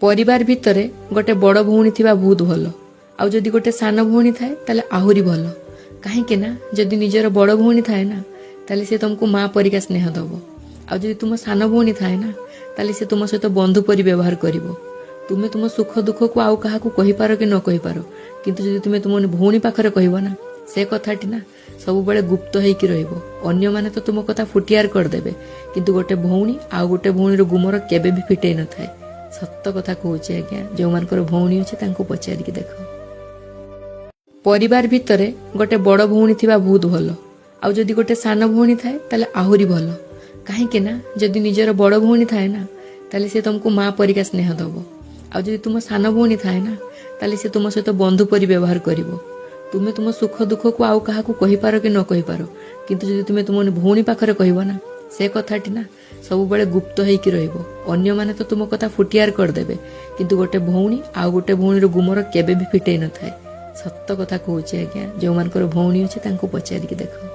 परिवार भितर गोटे बड़ भौणी थिबा बहुत भल आउ जदि गोटे सान भौणी थाए ताले आहुरी भल कहीं ना जदि निजर बड़ भौणी थाए ना ताले से तुमको माँ परिका स्नेह दब आउ जदि तुम सान भौणी थाए ना ताले से तुम सहित बंधु परी व्यवहार करिवो तुमे तुम सुख दुख को आउ कहा कहि पार कि न कहि पार किंतु जदि तुमे तुम भौणी पाखरे कहबो ना से कथाटी ना सब बेले गुप्त होइकी रहिबो अन्य माने तो तुम कथा फुटियार कर देबे किंतु गोटे भौणी आउ गोटे भौणी रो गुमर केबे भी फिटै न थाए सत्य कथा कहूचे आज्ञा जो मानकर भौणी अच्छे तांको पचारिक देख परिवार भितर गोटे बड़ भौणी थिबा बहुत भल आउ जदि गोटे सान भौणी थाए ताले आहुरी भल कहीं ना जदि निजर बड़ भौणी थाए ना ताले से तुमको माँ परिका स्नेह दब आउ जदि तुम सान भौणी थाए ना ताले से तुम सहित बंधु परी व्यवहार करिवो तुमे तुम सुख दुख को आउ कहा कहि पार कि न कहि पार किंतु जदि तुमे तुम भौणी पाखरे कहबो ना से कथाटी ना सब बेले गुप्त होइकी रहिबो अन्य माने तो तुम कथा फुटियार कर देबे किंतु गोटे भौणी आउ गोटे भौणी रो गुमर केबे भी फिटै न थाए सत्य कथा कहूचे आज्ञा जो मानकर भौणी अच्छे तांको पचारिक देख।